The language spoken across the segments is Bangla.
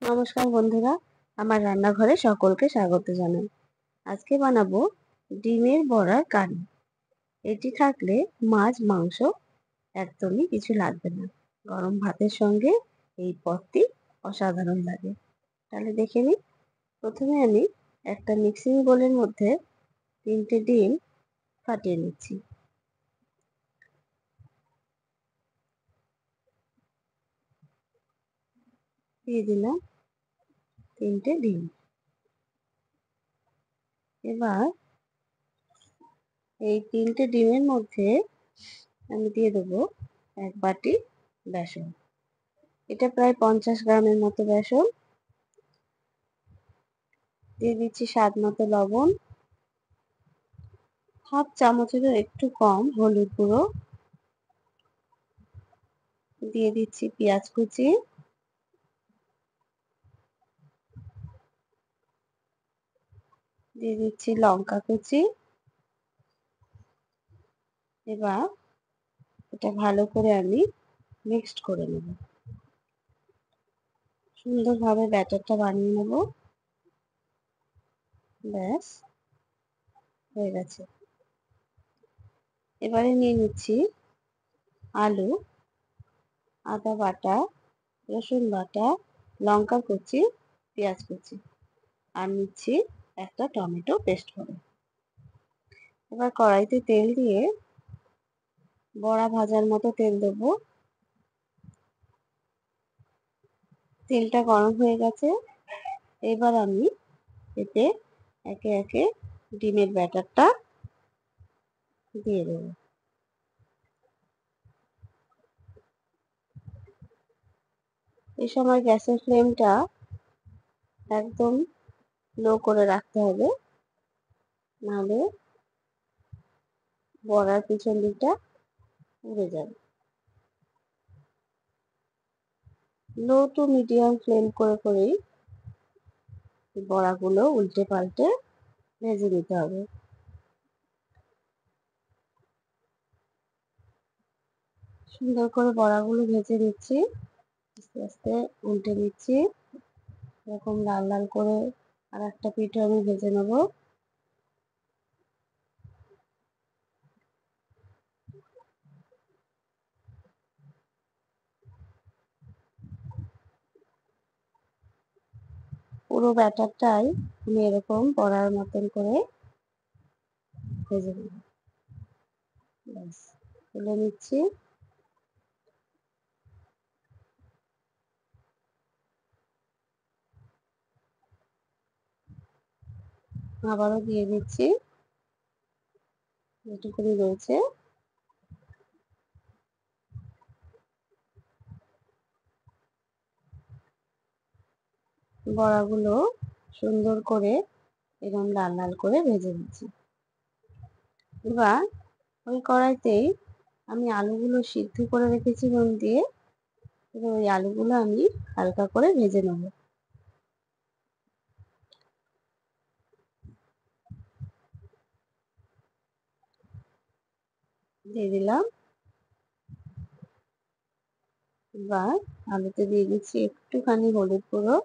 নমস্কার বন্ধুরা, আমার রান্নাঘরে সকলকে স্বাগত জানাই। আজকে বানাবো ডিমের বড়ার কারি। এটি থাকলে মাছ মাংস একদমই কিছু লাগবে না। গরম ভাতের সঙ্গে এই পদটি অসাধারণ লাগে। তাহলে দেখে নিই। প্রথমে আমি একটা মিক্সিং বোলের মধ্যে 3টে ডিম ফাটিয়ে নিচ্ছি। দিয়ে দিলাম 3টে ডিম। এবার এই 3টে ডিমের মধ্যে আমি দিয়ে দেবো 1 বাটি বেসন। এটা প্রায় 50 গ্রামের মতো বেসন। দিয়ে দিচ্ছি স্বাদ মতো লবণ, হাফ চামচেরও একটু কম হলুদ গুঁড়ো, দিয়ে দিচ্ছি পেঁয়াজ কুচি, দিয়ে দিচ্ছি লঙ্কা কুচি। এবার এটা ভালো করে আমি মিক্সড করে নেব। সুন্দরভাবে ব্যাটারটা বানিয়ে নেব। ব্যাস হয়ে গেছে। এবারে নিয়ে নিচ্ছি আলু, আদা বাটা, রসুন বাটা, লঙ্কা কুচি, পেঁয়াজ কুচি, আর নিচ্ছি একটা টমেটো পেস্ট করে। এবার কড়াইতে তেল দিয়ে বড়া ভাজার মতো তেল দেবো। তেলটা গরম হয়ে গেছে। এবার আমি এতে একে একে ডিমের ব্যাটারটা দিয়ে দেবো। এই সময় গ্যাসের ফ্লেমটা একদম লো করে রাখতে হবে, নাহলে বড়ার পিছন দিকটা পুড়ে যাবে। লো টু মিডিয়াম ফ্লেম করেই বড়াগুলো উল্টে পাল্টে ভেজে নিতে হবে। সুন্দর করে বড়াগুলো ভেজে নিচ্ছি, আস্তে আস্তে উল্টে নিচ্ছি। এরকম লাল লাল করে আর একটা পিঠও আমি ভেজে নেব। পুরো ব্যাটারটাই আমি এরকম বড়ার মতন করে ভেজে নেব। ব্যাস তুলে নিচ্ছি। আবারও দিয়ে দিচ্ছি, যেটুকুনি রয়েছে। বড়াগুলো সুন্দর করে এরকম লাল লাল করে ভেজে নিচ্ছি। এবার ওই কড়াইতেই আমি আলুগুলো সিদ্ধ করে রেখেছি নুন দিয়ে। এবার ওই আলুগুলো আমি হালকা করে ভেজে নেব। দিয়ে দিলাম। এবার আলুতে দিয়ে দিচ্ছি একটুখানি হলুদ গুঁড়ো,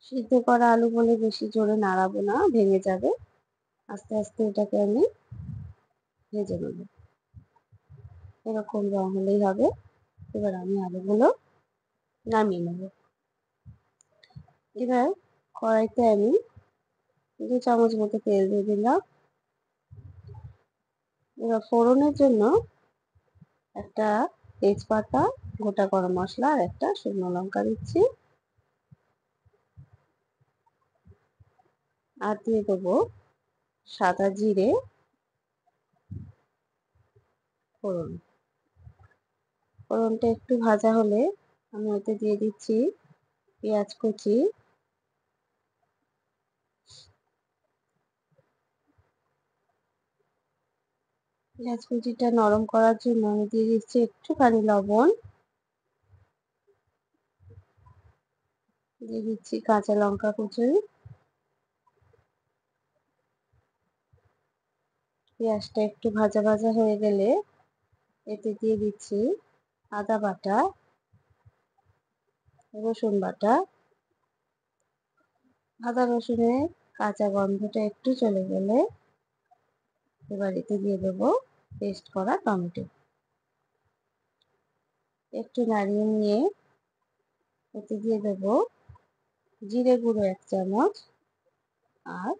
সিদ্ধ করা আলু বলে বেশি জোরে নাড়াবো না, ভেঙে যাবে। আস্তে আস্তে এটাকে আমি ভেজে নেব। এরকম রং হলেই হবে। এবার আমি আলুগুলো নামিয়ে নেব। এবার কড়াইতে আমি 2 চামচ মতো তেল দিয়ে দিলাম। এবার ফোড়নের জন্য একটা তেজপাতা, গোটা গরম মশলা আর একটা শুকনো লঙ্কা দিচ্ছি। আর দিয়ে দেবো সাদা জিরে ফোড়ন। ফোড়নটা একটু ভাজা হলে আমি ওতে দিয়ে দিচ্ছি পেঁয়াজ কুচি, পেঁয়াজ কুচিটা নরম করার জন্য আমি দিয়ে দিচ্ছি একটুখানি লবণ, দিয়ে দিচ্ছি কাঁচা লঙ্কা কুচি। পেঁয়াজটা একটু ভাজা ভাজা হয়ে গেলে এতে দিয়ে দিচ্ছি আদা বাটা, রসুন বাটা। আদা রসুনের কাঁচা গন্ধটা একটু চলে গেলে এবার এতে দিয়ে দেবো পেস্ট করা টমেটো। একটু নাড়িয়ে নিয়ে এতে দিয়ে দেবো জিরে গুঁড়ো 1 চামচ আর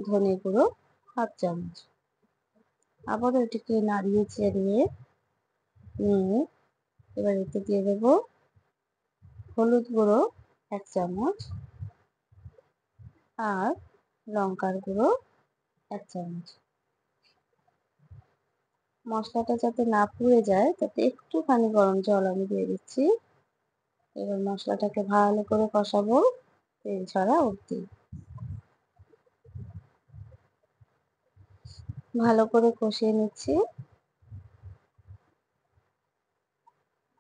ধনে গুঁড়ো 1/2 চামচ। আবারও এটিকে নাড়িয়ে চেড়িয়ে নিয়ে এবার এতে দিয়ে দেবো হলুদ গুঁড়ো 1 চামচ আর লঙ্কার গুঁড়ো 1 চামচ। মশলাটা যাতে না পুড়ে যায় তাতে একটুখানি গরম জল আমি দিয়ে দিচ্ছি। এবার মশলাটাকে ভালো করে কষাবো তেল ছাড়া অবধি। ভালো করে কষিয়ে নিচ্ছি।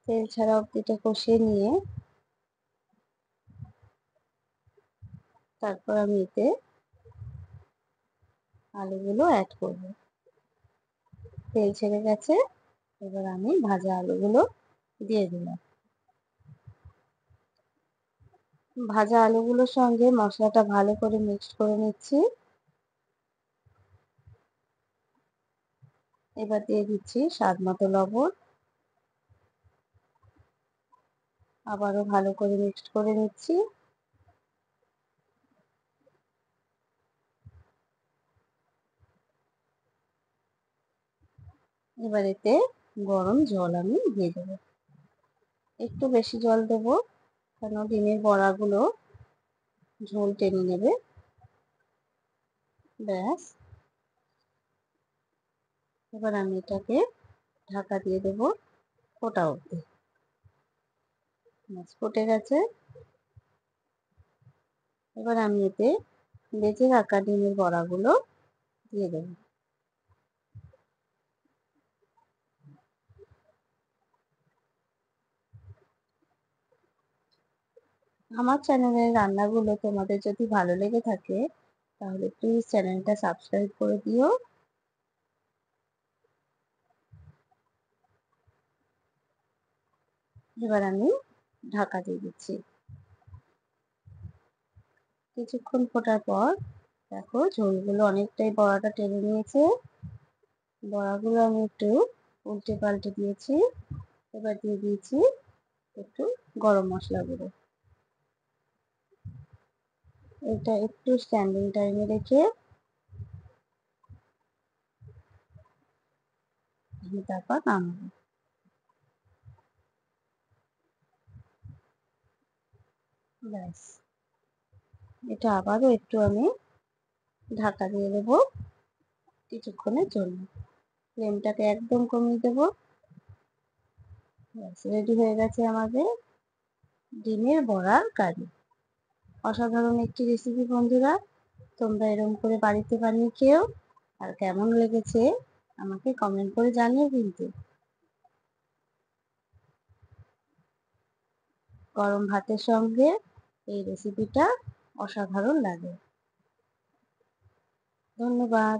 তেল ছাড়া অবধিটা কষিয়ে নিয়ে তারপর আমি এতে আলুগুলো অ্যাড করব। তেল ছেড়ে গেছে, এবার আমি ভাজা আলুগুলো দিয়ে দিলাম। ভাজা আলুগুলোর সঙ্গে মশলাটা ভালো করে মিক্সড করে নিচ্ছি। এবার দিয়ে দিচ্ছি স্বাদ মতো লবণ। আবারও ভালো করে মিক্সড করে নিচ্ছি। এবার এতে গরম জল আমি দিয়ে দেবো। একটু বেশি জল দেবো কেন ডিমের বড়াগুলো ঝোল টেনে নেবে। ব্যাস, এবার আমি এটাকে ঢাকা দিয়ে দেবো ফোটা অবধি। ফুটে গেছে। এবার আমি এতে ভেজে রাখা ডিমের বড়াগুলো দিয়ে দেবো। আমার চ্যানেলের রান্নাগুলো তোমাদের যদি ভালো লেগে থাকে তাহলে প্লিজ চ্যানেলটা সাবস্ক্রাইব করে দিও। এবার আমি ঢাকা দিয়ে দিচ্ছি। কিছুক্ষণ ফোটার পর দেখো ঝোলগুলো অনেকটাই বড়াটা টেনে নিয়েছে। বড়াগুলো আমি একটু উল্টে পাল্টে দিয়েছি। এবার দিয়ে দিয়েছি একটু গরম মশলা গুঁড়ো। এটা একটু স্ট্যান্ডিং টাইমে রেখে আমি তারপর নামাবো। ব্যাস, এটা আবারও একটু আমি ঢাকা দিয়ে দেবো কিছুক্ষণের জন্য। ফ্লেমটাকে একদম কমিয়ে দেবো। ব্যাস, রেডি হয়ে গেছে আমাদের ডিমের বড়ার কারি। অসাধারণ একটি রেসিপি বন্ধুরা, তোমরা এরকম করে বাড়িতে বানিয়ে খেও। আর কেমন লেগেছে আমাকে কমেন্ট করে জানিও কিন্তু। গরম ভাতের সঙ্গে এই রেসিপিটা অসাধারণ লাগে। ধন্যবাদ।